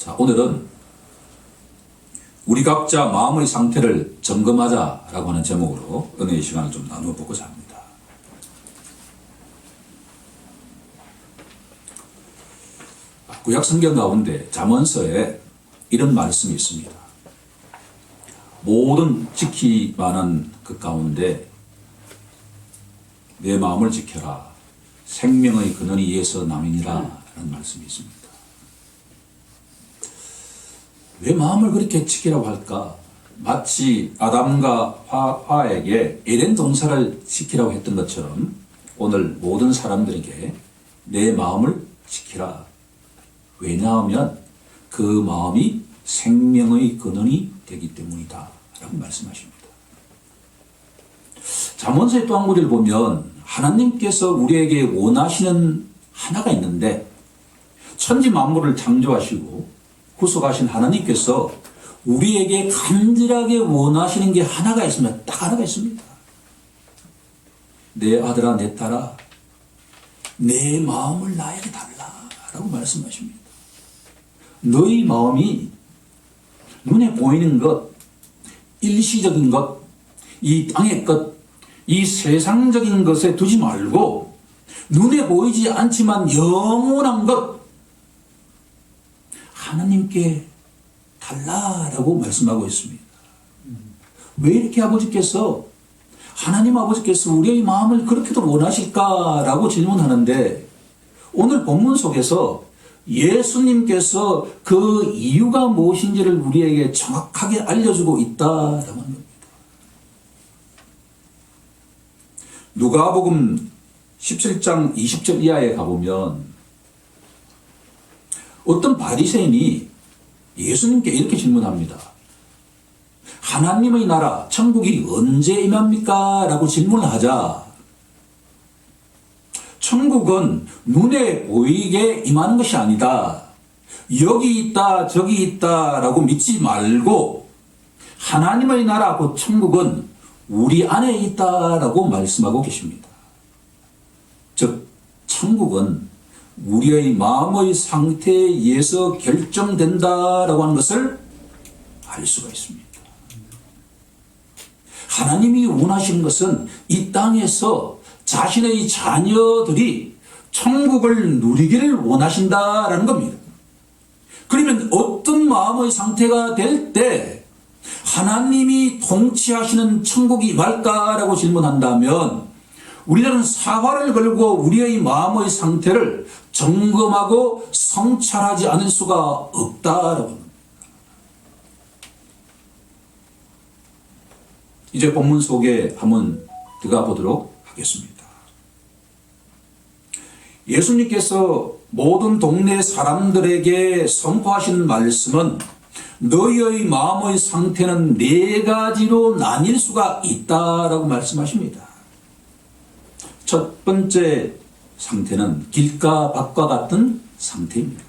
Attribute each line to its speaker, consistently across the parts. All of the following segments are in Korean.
Speaker 1: 자, 오늘은 우리 각자 마음의 상태를 점검하자라고 하는 제목으로 은혜의 시간을 좀 나눠보고자 합니다. 구약 성경 가운데 잠언서에 이런 말씀이 있습니다. 모든 지키만한 그 가운데 내 마음을 지켜라. 생명의 근원이 이에서 남이니라 라는 말씀이 있습니다. 왜 마음을 그렇게 지키라고 할까? 마치 아담과 화에게 에덴 동산을 지키라고 했던 것처럼 오늘 모든 사람들에게 내 마음을 지키라. 왜냐하면 그 마음이 생명의 근원이 되기 때문이다 라고 말씀하십니다. 잠언서의 또 한 구절을 보면 하나님께서 우리에게 원하시는 하나가 있는데 천지 만물을 창조하시고 구속하신 하나님께서 우리에게 간절하게 원하시는 게 하나가 있으면 딱 하나가 있습니다. 내 아들아 내 딸아 내 마음을 나에게 달라 라고 말씀하십니다. 너희 마음이 눈에 보이는 것, 일시적인 것, 이 땅의 것, 이 세상적인 것에 두지 말고 눈에 보이지 않지만 영원한 것 하나님께 달라라고 말씀하고 있습니다. 왜 이렇게 하나님 아버지께서 우리의 마음을 그렇게도 원하실까라고 질문하는데 오늘 본문 속에서 예수님께서 그 이유가 무엇인지를 우리에게 정확하게 알려주고 있다라는 겁니다. 누가복음 17장 20절 이하에 가보면 어떤 바리새인이 예수님께 이렇게 질문합니다. 하나님의 나라, 천국이 언제 임합니까? 라고 질문을 하자 천국은 눈에 보이게 임하는 것이 아니다. 여기 있다 저기 있다 라고 믿지 말고 하나님의 나라 곧 천국은 우리 안에 있다 라고 말씀하고 계십니다. 즉 천국은 우리의 마음의 상태에 의해서 결정된다라고 하는 것을 알 수가 있습니다. 하나님이 원하시는 것은 이 땅에서 자신의 자녀들이 천국을 누리기를 원하신다라는 겁니다. 그러면 어떤 마음의 상태가 될 때 하나님이 통치하시는 천국이 임할까라고 질문한다면 우리는 사활을 걸고 우리의 마음의 상태를 점검하고 성찰하지 않을 수가 없다라고 합니다. 이제 본문 속에 한번 들어가 보도록 하겠습니다. 예수님께서 모든 동네 사람들에게 선포하신 말씀은 너희의 마음의 상태는 네 가지로 나뉠 수가 있다라고 말씀하십니다. 첫 번째 상태는 길가 밭과 같은 상태입니다.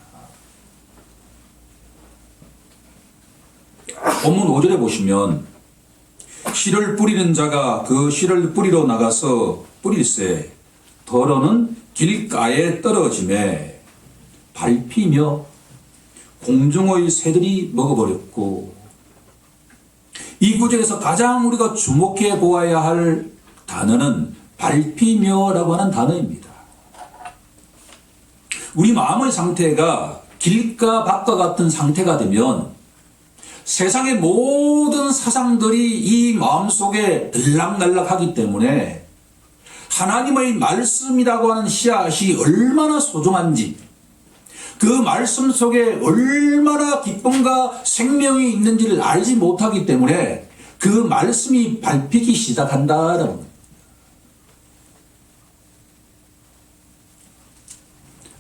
Speaker 1: 본문 5절에 보시면 씨를 뿌리는 자가 그 씨를 뿌리러 나가서 뿌릴새 더러는 길가에 떨어지매 밟히며 공중의 새들이 먹어버렸고 이 구절에서 가장 우리가 주목해 보아야 할 단어는 밟히며라고 하는 단어입니다. 우리 마음의 상태가 길가 밭과 같은 상태가 되면 세상의 모든 사상들이 이 마음속에 들락날락하기 때문에 하나님의 말씀이라고 하는 씨앗이 얼마나 소중한지 그 말씀 속에 얼마나 기쁨과 생명이 있는지를 알지 못하기 때문에 그 말씀이 밟히기 시작한다라는 겁니다.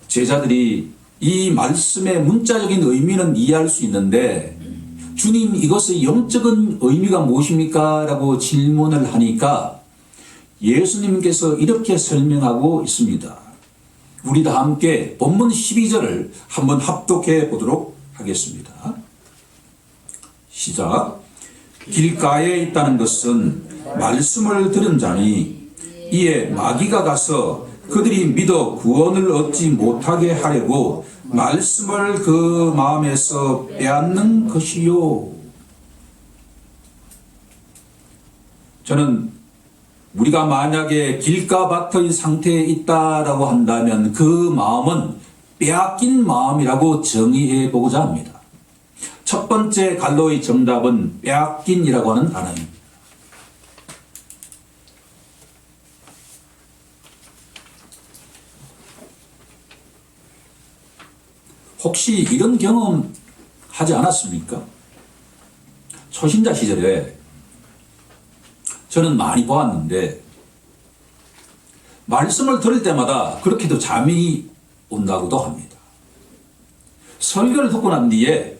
Speaker 1: 제자들이 이 말씀의 문자적인 의미는 이해할 수 있는데 주님 이것의 영적인 의미가 무엇입니까? 라고 질문을 하니까 예수님께서 이렇게 설명하고 있습니다. 우리 다 함께 본문 12절을 한번 합독해 보도록 하겠습니다. 시작. 길가에 있다는 것은 말씀을 들은 자니 이에 마귀가 가서 그들이 믿어 구원을 얻지 못하게 하려고 말씀을 그 마음에서 빼앗는 것이요. 저는 우리가 만약에 길가밭의 상태에 있다라고 한다면 그 마음은 빼앗긴 마음이라고 정의해 보고자 합니다. 첫 번째 갈로의 정답은 빼앗긴이라고 하는 단어입니다. 혹시 이런 경험 하지 않았습니까? 초신자 시절에 저는 많이 보았는데 말씀을 들을 때마다 그렇게도 잠이 온다고도 합니다. 설교를 듣고 난 뒤에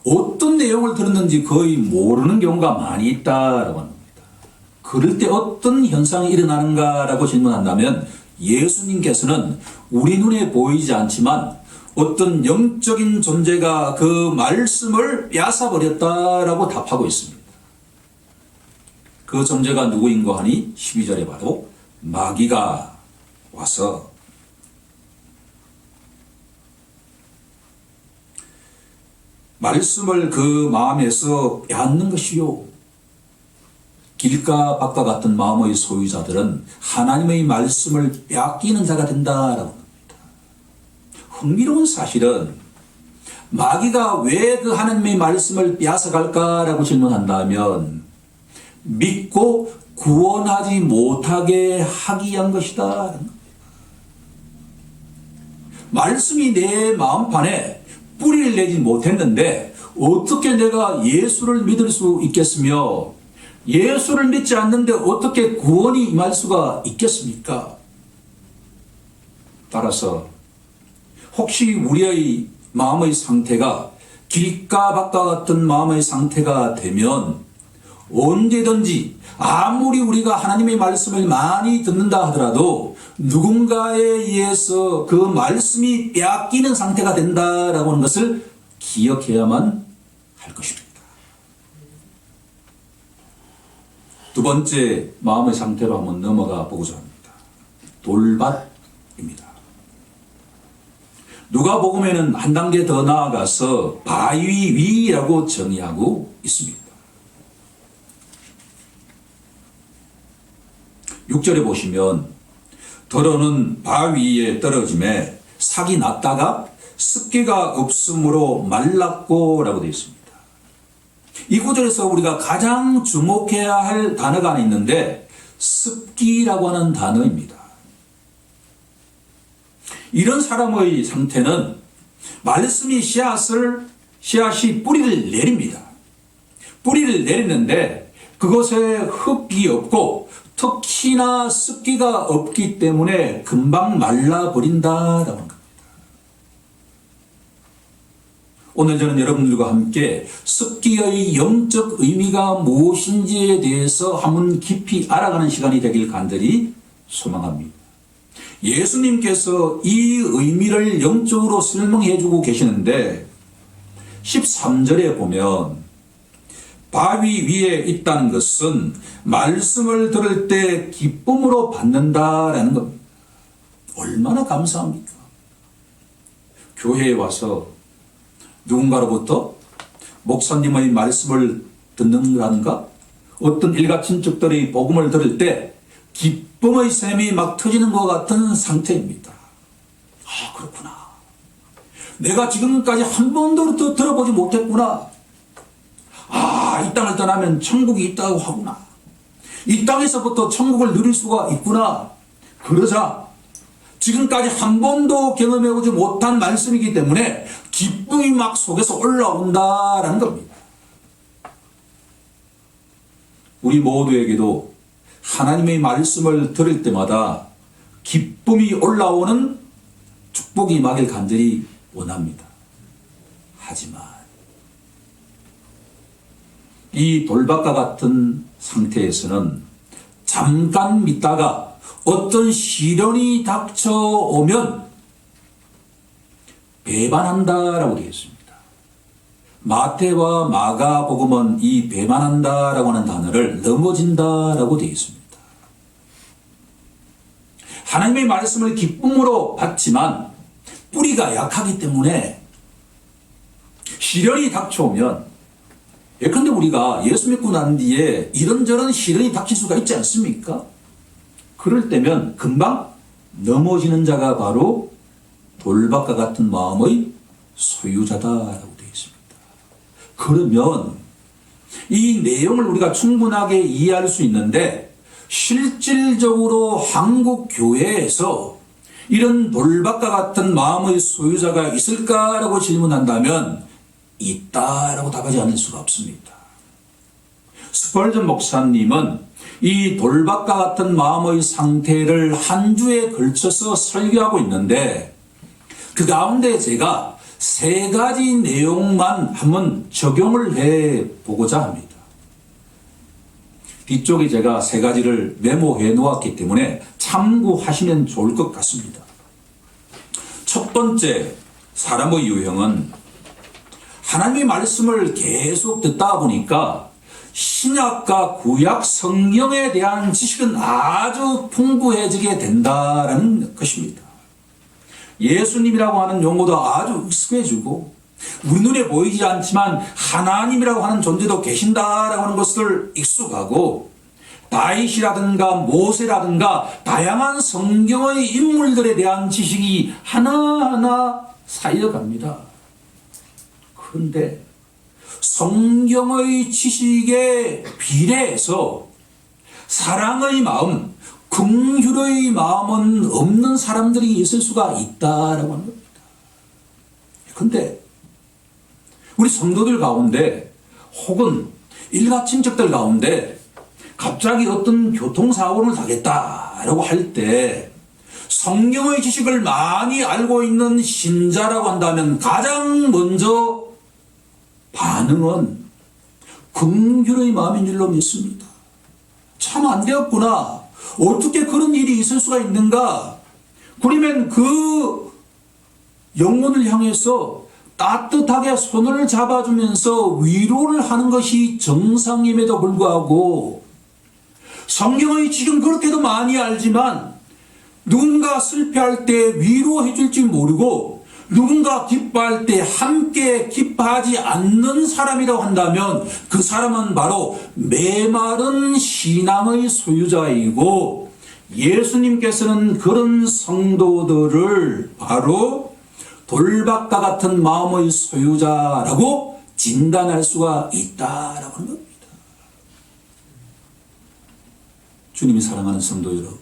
Speaker 1: 어떤 내용을 들었는지 거의 모르는 경우가 많이 있다라고 합니다. 그럴 때 어떤 현상이 일어나는가라고 질문한다면 예수님께서는 우리 눈에 보이지 않지만 어떤 영적인 존재가 그 말씀을 빼앗아버렸다라고 답하고 있습니다. 그 존재가 누구인가 하니 12절에 봐도 마귀가 와서 말씀을 그 마음에서 빼앗는 것이요. 길가 밭과 같은 마음의 소유자들은 하나님의 말씀을 빼앗기는 자가 된다라고 합니다. 흥미로운 사실은 마귀가 왜 그 하나님의 말씀을 빼앗아갈까라고 질문한다면 믿고 구원하지 못하게 하기 위한 것이다. 말씀이 내 마음판에 뿌리를 내지 못했는데 어떻게 내가 예수를 믿을 수 있겠으며 예수를 믿지 않는데 어떻게 구원이 임할 수가 있겠습니까? 따라서 혹시 우리의 마음의 상태가 길가밭과 같은 마음의 상태가 되면 언제든지 아무리 우리가 하나님의 말씀을 많이 듣는다 하더라도 누군가에 의해서 그 말씀이 빼앗기는 상태가 된다라고 하는 것을 기억해야만 할 것입니다. 두 번째 마음의 상태로 한번 넘어가 보고자 합니다. 돌밭입니다. 누가복음에는 한 단계 더 나아가서 바위 위라고 정의하고 있습니다. 6절에 보시면 더러는 바위 위에 떨어짐에 삭이 났다가 습기가 없으므로 말랐고 라고 되어 있습니다. 이 구절에서 우리가 가장 주목해야 할 단어가 하나 있는데 습기라고 하는 단어입니다. 이런 사람의 상태는 말씀이 씨앗이 뿌리를 내립니다. 뿌리를 내리는데 그것에 흙이 없고 특히나 습기가 없기 때문에 금방 말라버린다라고 합니다. 오늘 저는 여러분들과 함께 습기의 영적 의미가 무엇인지에 대해서 한번 깊이 알아가는 시간이 되길 간절히 소망합니다. 예수님께서 이 의미를 영적으로 설명해 주고 계시는데 13절에 보면 바위 위에 있다는 것은 말씀을 들을 때 기쁨으로 받는다라는 겁니다. 얼마나 감사합니까? 교회에 와서 누군가로부터 목사님의 말씀을 듣는다든가 어떤 일가친척들이 복음을 들을 때 기쁨의 샘이 막 터지는 것 같은 상태입니다. 아, 그렇구나. 내가 지금까지 한 번도 들어보지 못했구나. 아, 이 땅을 떠나면 천국이 있다고 하구나. 이 땅에서부터 천국을 누릴 수가 있구나. 그러자 지금까지 한 번도 경험해보지 못한 말씀이기 때문에 기쁨이 막 속에서 올라온다라는 겁니다. 우리 모두에게도 하나님의 말씀을 들을 때마다 기쁨이 올라오는 축복이 임하길 간절히 원합니다. 하지만 이 돌밭과 같은 상태에서는 잠깐 믿다가 어떤 시련이 닥쳐오면 배반한다라고 되어 있습니다. 마태와 마가복음은 이 배반한다라고 하는 단어를 넘어진다라고 되어 있습니다. 하나님의 말씀을 기쁨으로 받지만 뿌리가 약하기 때문에 시련이 닥쳐오면, 예컨대 우리가 예수 믿고 난 뒤에 이런저런 시련이 닥칠 수가 있지 않습니까? 그럴 때면 금방 넘어지는 자가 바로 돌박과 같은 마음의 소유자다라고 되어 있습니다. 그러면 이 내용을 우리가 충분하게 이해할 수 있는데, 실질적으로 한국 교회에서 이런 돌박과 같은 마음의 소유자가 있을까라고 질문한다면 있다라고 답하지 않을 수가 없습니다. 스펄전 목사님은 이 돌박과 같은 마음의 상태를 한 주에 걸쳐서 설교하고 있는데, 그 가운데 제가 3가지 내용만 한번 적용을 해 보고자 합니다. 뒤쪽에 제가 3가지를 메모해 놓았기 때문에 참고하시면 좋을 것 같습니다. 첫 번째, 사람의 유형은 하나님의 말씀을 계속 듣다 보니까 신약과 구약 성경에 대한 지식은 아주 풍부해지게 된다는 것입니다. 예수님이라고 하는 용어도 아주 익숙해지고, 우리 눈에 보이지 않지만 하나님이라고 하는 존재도 계신다라고 하는 것을 익숙하고, 다윗이라든가 모세라든가 다양한 성경의 인물들에 대한 지식이 하나하나 쌓여갑니다. 그런데 성경의 지식에 비례해서 사랑의 마음, 긍휼의 마음은 없는 사람들이 있을 수가 있다라고 하는 겁니다. 그런데 우리 성도들 가운데 혹은 일가 친척들 가운데 갑자기 어떤 교통사고를 당했다라고 할 때 성경의 지식을 많이 알고 있는 신자라고 한다면 가장 먼저 반응은 긍휼의 마음인 줄로 믿습니다. 참 안 되었구나. 어떻게 그런 일이 있을 수가 있는가? 그러면 그 영혼을 향해서 따뜻하게 손을 잡아주면서 위로를 하는 것이 정상임에도 불구하고, 성경의 지금 그렇게도 많이 알지만 누군가 슬퍼할 때 위로해 줄지 모르고 누군가 기뻐할 때 함께 기뻐하지 않는 사람이라고 한다면 그 사람은 바로 메마른 신앙의 소유자이고, 예수님께서는 그런 성도들을 바로 돌박과 같은 마음의 소유자라고 진단할 수가 있다라고 하는 겁니다. 주님이 사랑하는 성도 여러분,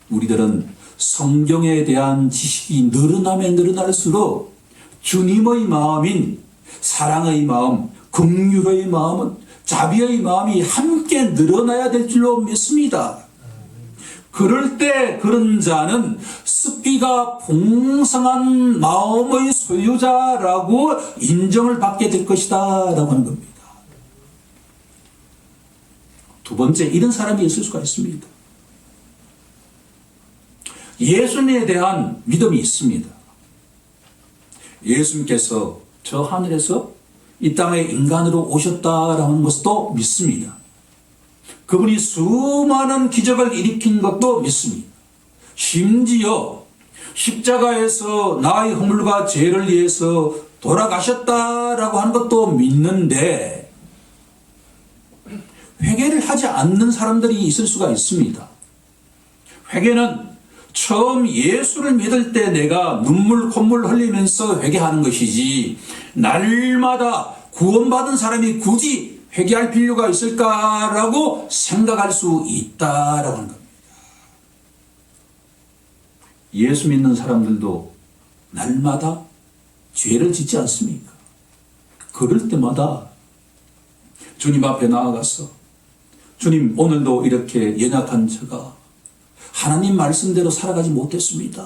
Speaker 1: 우리들은 성경에 대한 지식이 늘어나면 늘어날수록 주님의 마음인 사랑의 마음, 긍휼의 마음은, 자비의 마음이 함께 늘어나야 될 줄로 믿습니다. 그럴 때 그런 자는 습기가 풍성한 마음의 소유자라고 인정을 받게 될 것이다 라고 하는 겁니다. 두 번째, 이런 사람이 있을 수가 있습니다. 예수님에 대한 믿음이 있습니다. 예수님께서 저 하늘에서 이 땅에 인간으로 오셨다라는 것도 믿습니다. 그분이 수많은 기적을 일으킨 것도 믿습니다. 심지어 십자가에서 나의 허물과 죄를 위해서 돌아가셨다라고 하는 것도 믿는데, 회개를 하지 않는 사람들이 있을 수가 있습니다. 회개는 처음 예수를 믿을 때 내가 눈물 콧물 흘리면서 회개하는 것이지, 날마다 구원받은 사람이 굳이 회개할 필요가 있을까라고 생각할 수 있다라고 하는 겁니다. 예수 믿는 사람들도 날마다 죄를 짓지 않습니까? 그럴 때마다 주님 앞에 나아가서, 주님, 오늘도 이렇게 연약한 제가 하나님 말씀대로 살아가지 못했습니다.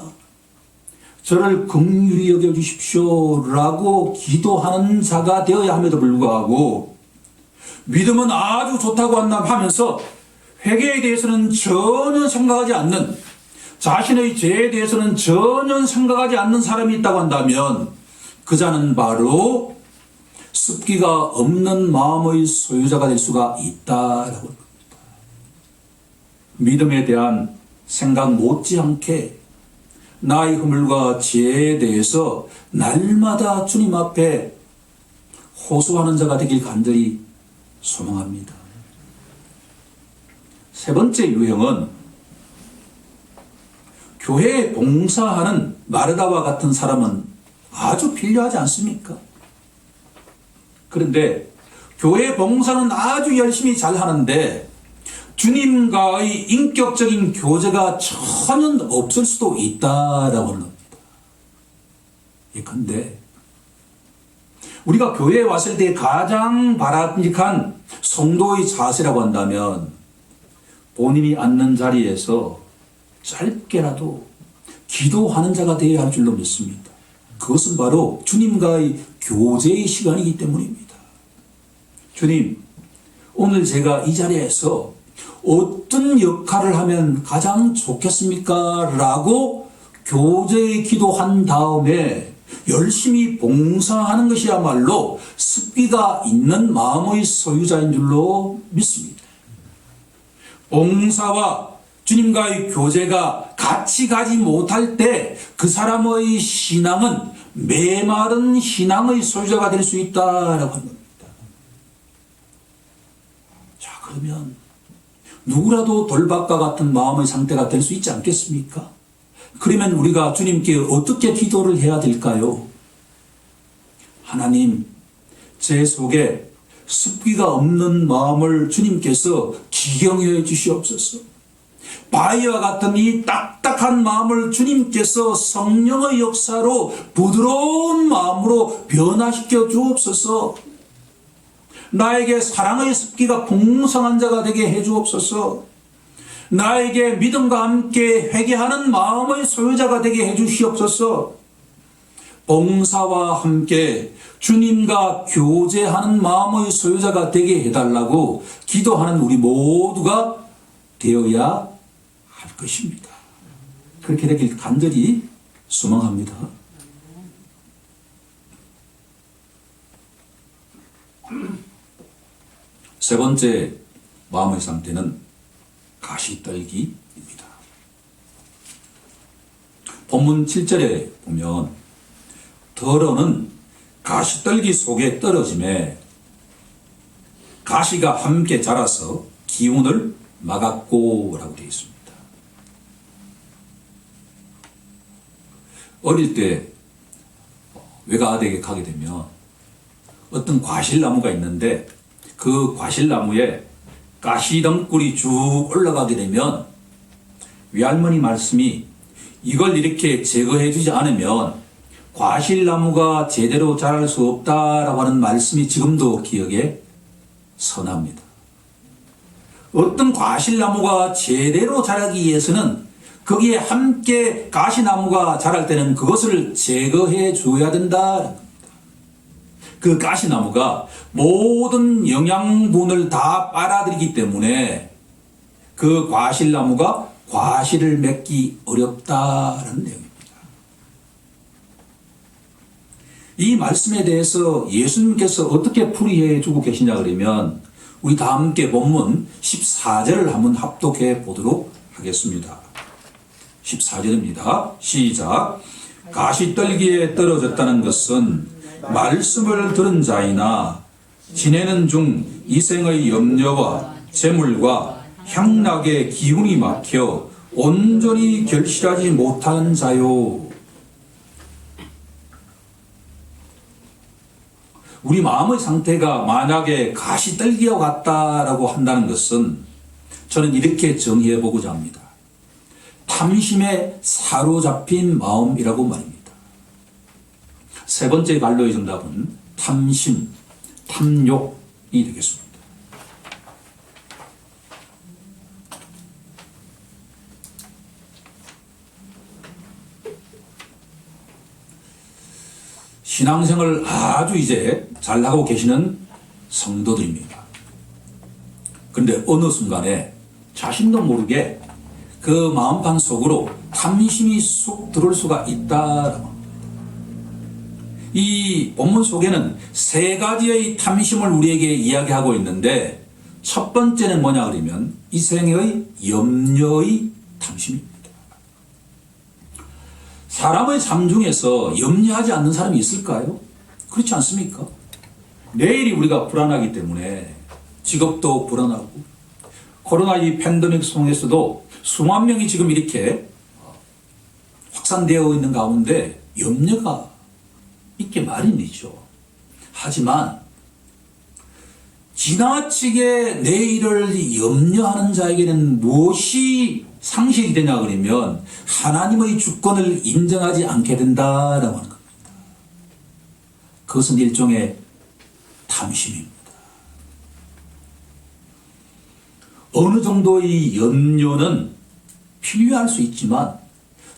Speaker 1: 저를 긍휼히 여겨주십시오 라고 기도하는 자가 되어야 함에도 불구하고, 믿음은 아주 좋다고 하면서 회개에 대해서는 전혀 생각하지 않는, 자신의 죄에 대해서는 전혀 생각하지 않는 사람이 있다고 한다면 그 자는 바로 습기가 없는 마음의 소유자가 될 수가 있다라고 합니다. 믿음에 대한 생각 못지않게 나의 허물과 죄에 대해서 날마다 주님 앞에 호소하는 자가 되길 간절히 소망합니다. 세 번째 유형은 교회에 봉사하는 마르다와 같은 사람은 아주 필요하지 않습니까? 그런데 교회 봉사는 아주 열심히 잘 하는데 주님과의 인격적인 교제가 전혀 없을 수도 있다라고 하는 겁니다. 예컨대 우리가 교회에 왔을 때 가장 바람직한 성도의 자세라고 한다면 본인이 앉는 자리에서 짧게라도 기도하는 자가 되어야 할 줄로 믿습니다. 그것은 바로 주님과의 교제의 시간이기 때문입니다. 주님, 오늘 제가 이 자리에서 어떤 역할을 하면 가장 좋겠습니까? 라고 교제의 기도한 다음에 열심히 봉사하는 것이야말로 습기가 있는 마음의 소유자인 줄로 믿습니다. 봉사와 주님과의 교제가 같이 가지 못할 때 그 사람의 신앙은 메마른 신앙의 소유자가 될 수 있다라고 합니다. 자, 그러면 누구라도 돌박과 같은 마음의 상태가 될 수 있지 않겠습니까? 그러면 우리가 주님께 어떻게 기도를 해야 될까요? 하나님, 제 속에 습기가 없는 마음을 주님께서 기경해 주시옵소서. 바위와 같은 이 딱딱한 마음을 주님께서 성령의 역사로 부드러운 마음으로 변화시켜 주옵소서. 나에게 사랑의 습기가 풍성한 자가 되게 해 주옵소서. 나에게 믿음과 함께 회개하는 마음의 소유자가 되게 해 주시옵소서. 봉사와 함께 주님과 교제하는 마음의 소유자가 되게 해달라고 기도하는 우리 모두가 되어야 할 것입니다. 그렇게 되길 간절히 소망합니다. 세 번째 마음의 상태는 가시떨기입니다. 본문 7절에 보면 더러는 가시떨기 속에 떨어짐에 가시가 함께 자라서 기운을 막았고 라고 되어 있습니다. 어릴 때 외가댁에 가게 되면 어떤 과실나무가 있는데 그 과실나무에 가시덩굴이 쭉 올라가게 되면 외할머니 말씀이 이걸 이렇게 제거해 주지 않으면 과실나무가 제대로 자랄 수 없다라고 하는 말씀이 지금도 기억에 선합니다. 어떤 과실나무가 제대로 자라기 위해서는 거기에 함께 가시나무가 자랄 때는 그것을 제거해 줘야 된다. 그 가시나무가 모든 영양분을 다 빨아들이기 때문에 그 과실나무가 과실을 맺기 어렵다는 내용입니다. 이 말씀에 대해서 예수님께서 어떻게 풀이해 주고 계시냐 그러면 우리 다 함께 본문 14절을 한번 합독해 보도록 하겠습니다. 14절입니다. 시작. 가시떨기에 떨어졌다는 것은 말씀을 들은 자이나 지내는 중 이생의 염려와 재물과 향락의 기운이 막혀 온전히 결실하지 못하는 자요. 우리 마음의 상태가 만약에 가시떨기와 같다라고 한다는 것은 저는 이렇게 정의해 보고자 합니다. 탐심에 사로잡힌 마음이라고 말입니다. 세 번째 반로의 정답은 탐심, 탐욕이 되겠습니다. 신앙생활을 아주 이제 잘하고 계시는 성도들입니다. 그런데 어느 순간에 자신도 모르게 그 마음판 속으로 탐심이 쑥 들어올 수가 있다라고 합니다. 이 본문 속에는 세 가지의 탐심을 우리에게 이야기하고 있는데 첫 번째는 뭐냐 그러면 이생의 염려의 탐심입니다. 사람의 삶 중에서 염려하지 않는 사람이 있을까요? 그렇지 않습니까? 내일이 우리가 불안하기 때문에 직업도 불안하고 코로나 이 팬데믹 속에서도 수만 명이 지금 이렇게 확산되어 있는 가운데 염려가 있게 마련이죠. 하지만 지나치게 내일을 염려하는 자에게는 무엇이 상실이 되냐 그러면 하나님의 주권을 인정하지 않게 된다라고 하는 겁니다. 그것은 일종의 탐심입니다. 어느 정도의 염려는 필요할 수 있지만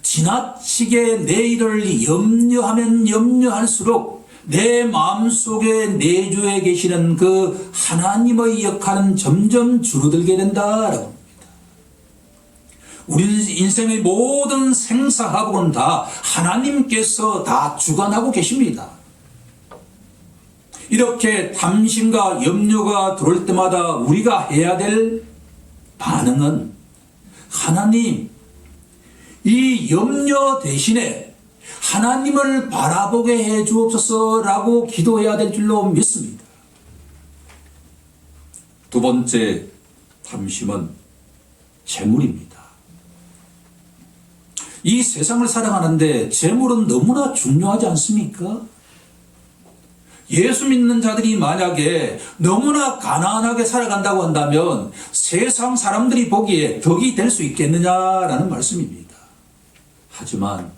Speaker 1: 지나치게 내일을 염려하면 염려할수록 내 마음속에 내주에 계시는 그 하나님의 역할은 점점 줄어들게 된다라고 합니다. 우리 인생의 모든 생사하고는 다 하나님께서 다 주관하고 계십니다. 이렇게 탐심과 염려가 들어올 때마다 우리가 해야 될 반응은 하나님, 이 염려 대신에 하나님을 바라보게 해 주옵소서라고 기도해야 될 줄로 믿습니다. 두 번째 탐심은 재물입니다. 이 세상을 살아가는데 재물은 너무나 중요하지 않습니까? 예수 믿는 자들이 만약에 너무나 가난하게 살아간다고 한다면 세상 사람들이 보기에 덕이 될 수 있겠느냐라는 말씀입니다. 하지만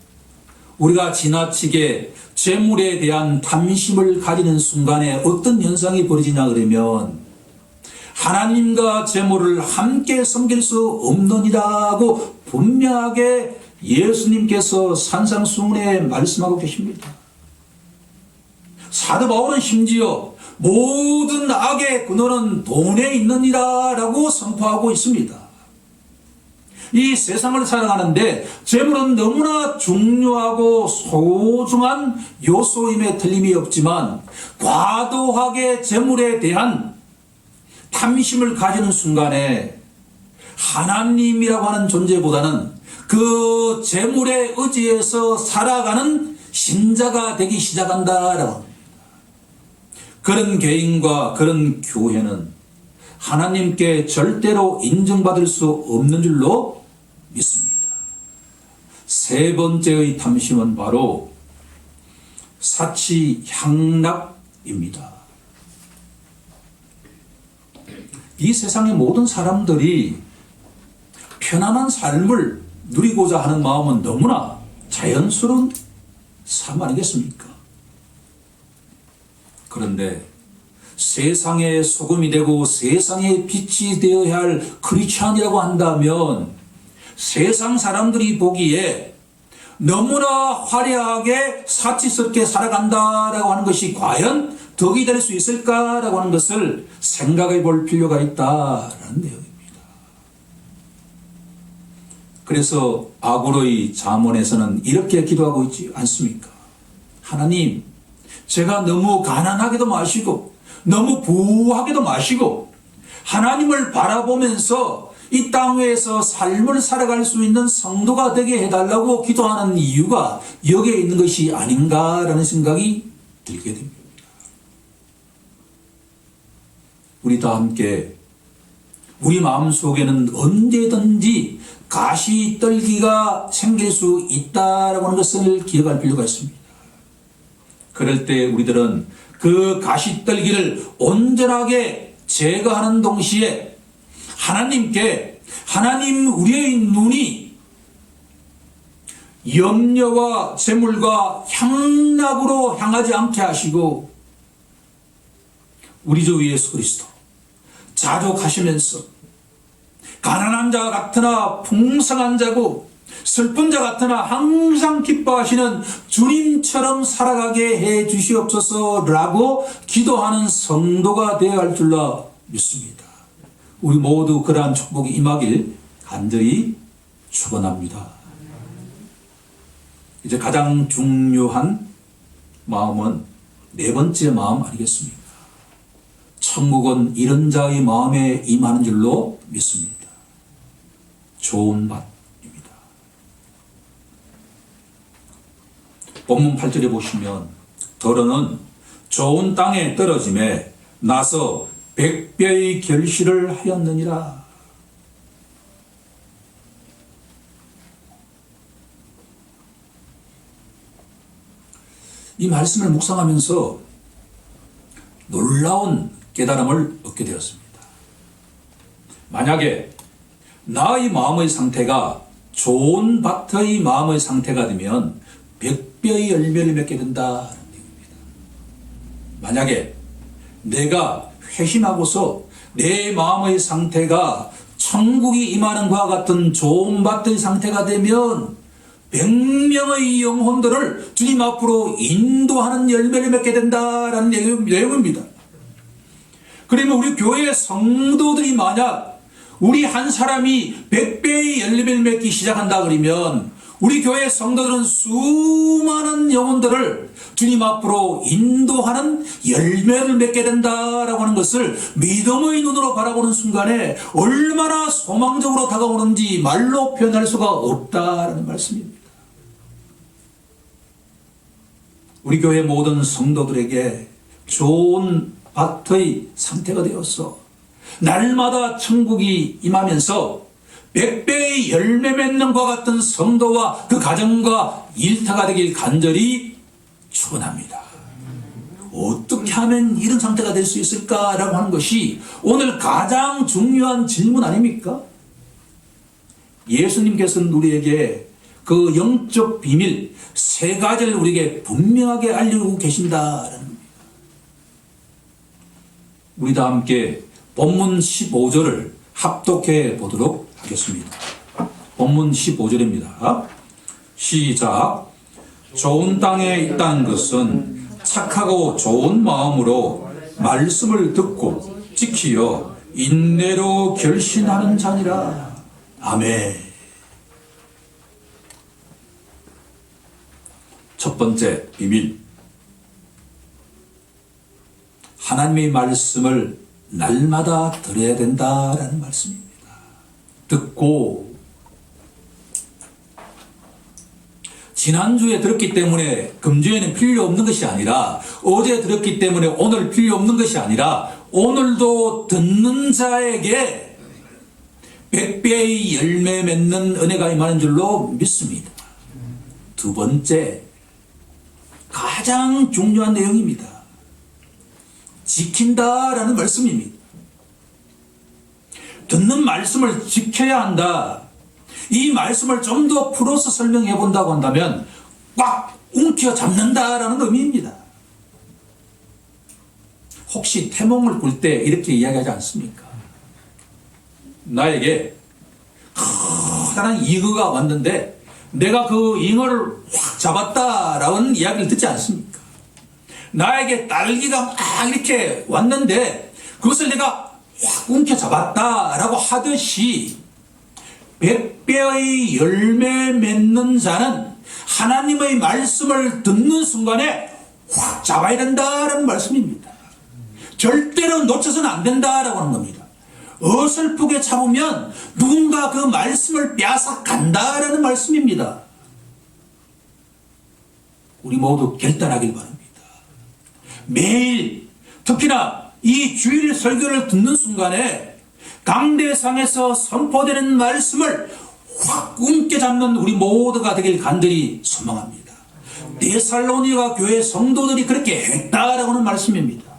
Speaker 1: 우리가 지나치게 재물에 대한 탐심을 가지는 순간에 어떤 현상이 벌어지냐 그러면 하나님과 재물을 함께 섬길 수 없느니라고 분명하게 예수님께서 산상수훈에 말씀하고 계십니다. 사도 바울은 심지어 모든 악의 근원은 돈에 있느니라 라고 선포하고 있습니다. 이 세상을 살아가는데 재물은 너무나 중요하고 소중한 요소임에 틀림이 없지만 과도하게 재물에 대한 탐심을 가지는 순간에 하나님이라고 하는 존재보다는 그 재물에 의지해서 살아가는 신자가 되기 시작한다라고 합니다. 그런 개인과 그런 교회는 하나님께 절대로 인정받을 수 없는 줄로 믿습니다. 세 번째의 탐심은 바로 사치향락입니다. 이 세상의 모든 사람들이 편안한 삶을 누리고자 하는 마음은 너무나 자연스러운 삶 아니겠습니까? 그런데 세상의 소금이 되고 세상의 빛이 되어야 할 크리스찬이라고 한다면 세상 사람들이 보기에 너무나 화려하게 사치스럽게 살아간다라고 하는 것이 과연 덕이 될 수 있을까라고 하는 것을 생각해 볼 필요가 있다라는 내용입니다. 그래서 아고로의 잠언에서는 이렇게 기도하고 있지 않습니까? 하나님, 제가 너무 가난하게도 마시고 너무 부하게도 마시고 하나님을 바라보면서 이 땅 위에서 삶을 살아갈 수 있는 성도가 되게 해달라고 기도하는 이유가 여기에 있는 것이 아닌가라는 생각이 들게 됩니다. 우리 다 함께 우리 마음속에는 언제든지 가시떨기가 생길 수 있다라고 하는 것을 기억할 필요가 있습니다. 그럴 때 우리들은 그 가시떨기를 온전하게 제거하는 동시에 하나님께 하나님 우리의 눈이 염려와 재물과 향락으로 향하지 않게 하시고 우리 주 예수 그리스도 자족하시면서 가난한 자 같으나 풍성한 자고 슬픈 자 같으나 항상 기뻐하시는 주님처럼 살아가게 해 주시옵소서라고 기도하는 성도가 되어야 할 줄로 믿습니다. 우리 모두 그러한 축복이 임하길 간절히 축원합니다. 이제 가장 중요한 마음은 네 번째 마음 아니겠습니까? 천국은 이런 자의 마음에 임하는 줄로 믿습니다. 좋은 맛입니다. 본문 8절에 보시면 더러는 좋은 땅에 떨어짐에 나서 100배의 결실을 하였느니라. 이 말씀을 묵상하면서 놀라운 깨달음을 얻게 되었습니다. 만약에 나의 마음의 상태가 좋은 밭의 마음의 상태가 되면 100배의 열매를 맺게 된다는 얘기입니다. 만약에 내가 회심하고서 내 마음의 상태가 천국이 임하는 것과 같은 좋은 밭의 상태가 되면 100명의 영혼들을 주님 앞으로 인도하는 열매를 맺게 된다는 내용입니다. 그러면 우리 교회 성도들이 만약 우리 한 사람이 100배의 열매를 맺기 시작한다 그러면 우리 교회 성도들은 수많은 영혼들을 주님 앞으로 인도하는 열매를 맺게 된다라고 하는 것을 믿음의 눈으로 바라보는 순간에 얼마나 소망적으로 다가오는지 말로 표현할 수가 없다라는 말씀입니다. 우리 교회 모든 성도들에게 좋은 밭의 상태가 되어서 날마다 천국이 임하면서 100배의 열매 맺는 것 같은 성도와 그 가정과 일터가 되길 간절히 축원합니다. 어떻게 하면 이런 상태가 될 수 있을까라고 하는 것이 오늘 가장 중요한 질문 아닙니까? 예수님께서는 우리에게 그 영적 비밀 3가지를 우리에게 분명하게 알려주고 계신다라는 겁니다. 우리 다 함께 본문 15절을 합독해 보도록 하겠습니다. 본문 15절입니다. 시작. 좋은 땅에 있다는 것은 착하고 좋은 마음으로 말씀을 듣고 지키어 인내로 결신하는 자니라. 아멘. 첫 번째 비밀. 하나님의 말씀을 날마다 들어야 된다라는 말씀입니다. 듣고 지난주에 들었기 때문에 금주에는 필요 없는 것이 아니라 어제 들었기 때문에 오늘 필요 없는 것이 아니라 오늘도 듣는 자에게 100배의 열매 맺는 은혜가 임하는 줄로 믿습니다. 두 번째, 가장 중요한 내용입니다. 지킨다라는 말씀입니다. 듣는 말씀을 지켜야 한다. 이 말씀을 좀 더 풀어서 설명해 본다고 한다면 꽉 움켜 잡는다라는 의미입니다. 혹시 태몽을 꿀 때 이렇게 이야기하지 않습니까? 나에게 커다란 잉어가 왔는데 내가 그 잉어를 확 잡았다라는 이야기를 듣지 않습니까? 나에게 딸기가 막 이렇게 왔는데 그것을 내가 확 움켜 잡았다라고 하듯이 100배의 열매 맺는 자는 하나님의 말씀을 듣는 순간에 확 잡아야 된다라는 말씀입니다. 절대로 놓쳐서는 안 된다라고 하는 겁니다. 어설프게 잡으면 누군가 그 말씀을 빼앗아간다라는 말씀입니다. 우리 모두 결단하길 바랍니다. 매일 특히나 이 주일 설교를 듣는 순간에 강대상에서 선포되는 말씀을 확 움켜잡는 우리 모두가 되길 간절히 소망합니다. 데살로니가 교회 성도들이 그렇게 했다라고 하는 말씀입니다.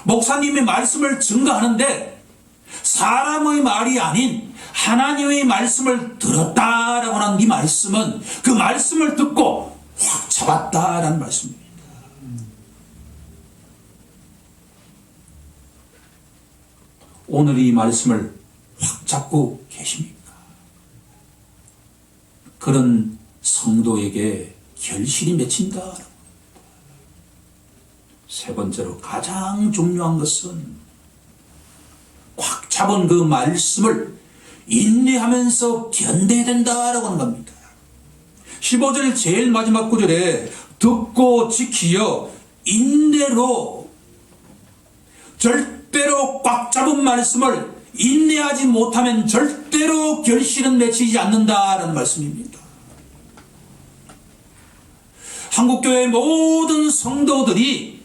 Speaker 1: 목사님의 말씀을 증거하는데 사람의 말이 아닌 하나님의 말씀을 들었다라고 하는 이 말씀은 그 말씀을 듣고 확 잡았다라는 말씀입니다. 오늘 이 말씀을 확 잡고 계십니까? 그런 성도에게 결실이 맺힌다. 세 번째로 가장 중요한 것은 꽉 잡은 그 말씀을 인내하면서 견뎌야 된다라고 하는 겁니다. 15절 제일 마지막 구절에 듣고 지키어 인내로 절대로 꽉 잡은 말씀을 인내하지 못하면 절대로 결실은 맺히지 않는다라는 말씀입니다. 한국교회 모든 성도들이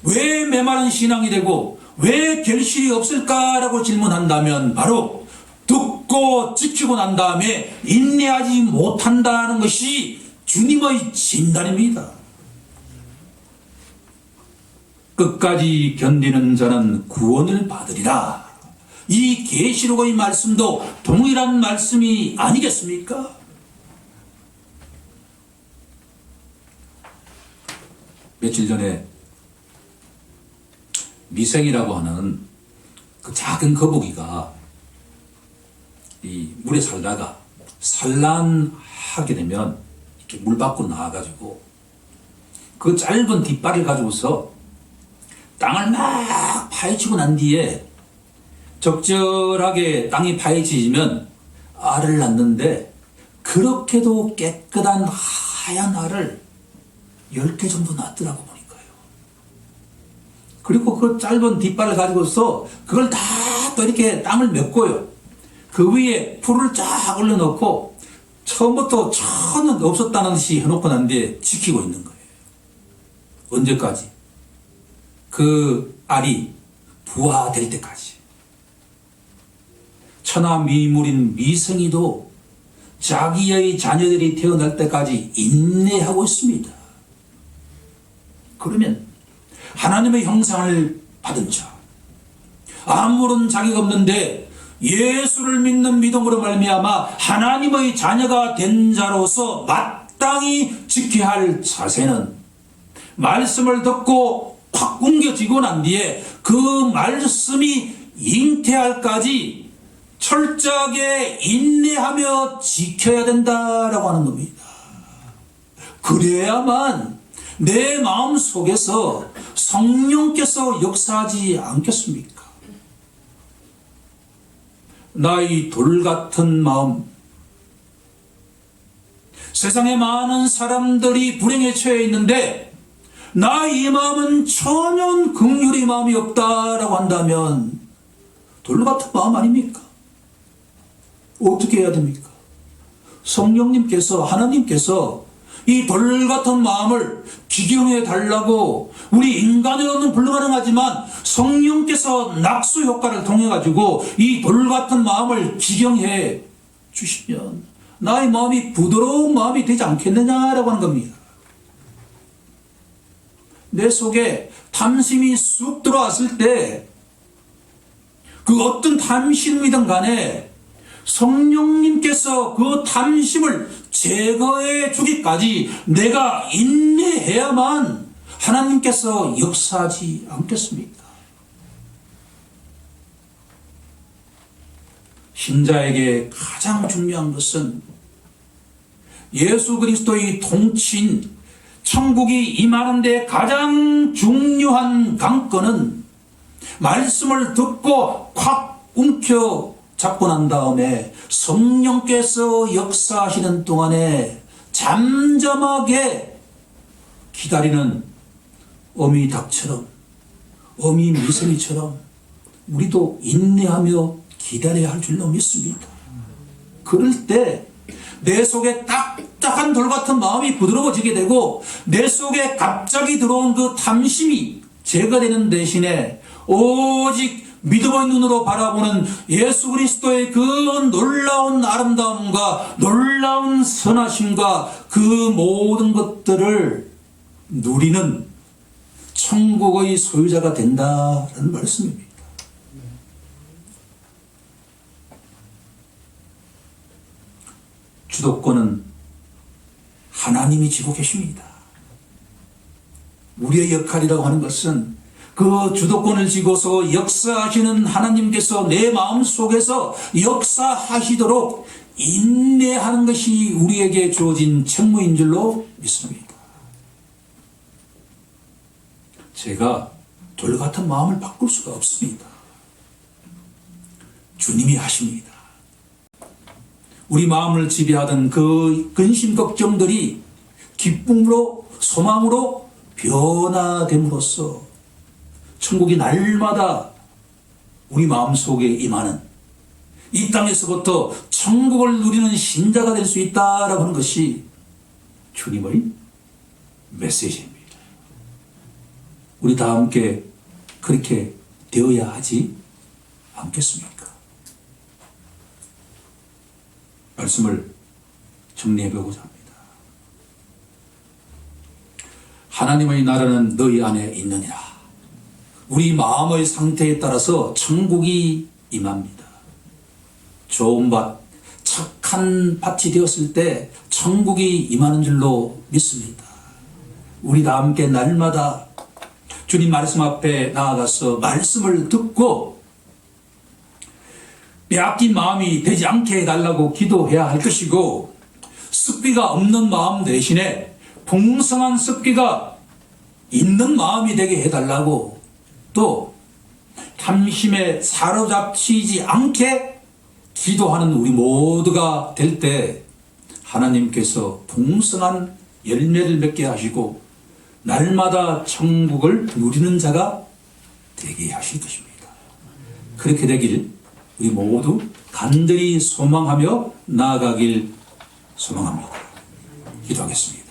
Speaker 1: 왜 메마른 신앙이 되고 왜 결실이 없을까라고 질문한다면 바로 듣고 지키고 난 다음에 인내하지 못한다는 것이 주님의 진단입니다. 끝까지 견디는 자는 구원을 받으리라. 이 계시록의 말씀도 동일한 말씀이 아니겠습니까? 며칠 전에 미생이라고 하는 그 작은 거북이가 이 물에 살다가 산란하게 되면 이렇게 물 밖으로 나와가지고 그 짧은 뒷발을 가지고서 땅을 막 파헤치고 난 뒤에 적절하게 땅이 파헤치면 알을 낳는데 그렇게도 깨끗한 하얀 알을 10개 정도 낳더라고 보니까요. 그리고 그 짧은 뒷발을 가지고서 그걸 다 또 이렇게 땅을 메꿔요. 그 위에 풀을 쫙 올려놓고 처음부터 천은 없었다는 듯이 해놓고 난 뒤에 지키고 있는 거예요. 언제까지? 그 알이 부화될 때까지. 천하미물인 미생이도 자기의 자녀들이 태어날 때까지 인내하고 있습니다. 그러면 하나님의 형상을 받은 자, 아무런 자격 없는데 예수를 믿는 믿음으로 말미암아 하나님의 자녀가 된 자로서 마땅히 지켜야 할 자세는 말씀을 듣고 확 옮겨지고 난 뒤에 그 말씀이 잉태할까지 철저하게 인내하며 지켜야 된다라고 하는 겁니다. 그래야만 내 마음 속에서 성령께서 역사하지 않겠습니까? 나의 돌 같은 마음, 세상에 많은 사람들이 불행에 처해 있는데 나 이 마음은 전혀 긍휼의 마음이 없다라고 한다면 돌 같은 마음 아닙니까? 어떻게 해야 됩니까? 성령님께서, 하나님께서 이 돌 같은 마음을 기경해 달라고 우리 인간으로는 불가능하지만 성령께서 낙수 효과를 통해 가지고 이 돌 같은 마음을 기경해 주시면 나의 마음이 부드러운 마음이 되지 않겠느냐라고 하는 겁니다. 내 속에 탐심이 쑥 들어왔을 때 그 어떤 탐심이든 간에 성령님께서 그 탐심을 제거해 주기까지 내가 인내해야만 하나님께서 역사하지 않겠습니까? 신자에게 가장 중요한 것은 예수 그리스도의 통치인 천국이 임하는 데 가장 중요한 관건은 말씀을 듣고 확 움켜 잡고 난 다음에 성령께서 역사하시는 동안에 잠잠하게 기다리는 어미 닭처럼, 어미 미생이처럼 우리도 인내하며 기다려야 할 줄로 믿습니다. 그럴 때 내 속에 딱딱한 돌 같은 마음이 부드러워지게 되고 내 속에 갑자기 들어온 그 탐심이 제거되는 대신에 오직 믿음의 눈으로 바라보는 예수 그리스도의 그 놀라운 아름다움과 놀라운 선하심과 그 모든 것들을 누리는 천국의 소유자가 된다는 말씀입니다. 주도권은 하나님이 지고 계십니다. 우리의 역할이라고 하는 것은 그 주도권을 지고서 역사하시는 하나님께서 내 마음 속에서 역사하시도록 인내하는 것이 우리에게 주어진 책무인 줄로 믿습니다. 제가 돌 같은 마음을 바꿀 수가 없습니다. 주님이 하십니다. 우리 마음을 지배하던 그 근심 걱정들이 기쁨으로 소망으로 변화됨으로써 천국이 날마다 우리 마음속에 임하는 이 땅에서부터 천국을 누리는 신자가 될 수 있다라고 하는 것이 주님의 메시지입니다. 우리 다 함께 그렇게 되어야 하지 않겠습니까? 말씀을 정리해보고자 합니다. 하나님의 나라는 너희 안에 있느니라. 우리 마음의 상태에 따라서 천국이 임합니다. 좋은 밭, 착한 밭이 되었을 때 천국이 임하는 줄로 믿습니다. 우리 다 함께 날마다 주님 말씀 앞에 나아가서 말씀을 듣고 빼앗긴 마음이 되지 않게 해달라고 기도해야 할 것이고, 습기가 없는 마음 대신에 풍성한 습기가 있는 마음이 되게 해달라고, 또 탐심에 사로잡히지 않게 기도하는 우리 모두가 될 때 하나님께서 풍성한 열매를 맺게 하시고 날마다 천국을 누리는 자가 되게 하실 것입니다. 그렇게 되길 우리 모두 간절히 소망하며 나아가길 소망합니다. 기도하겠습니다.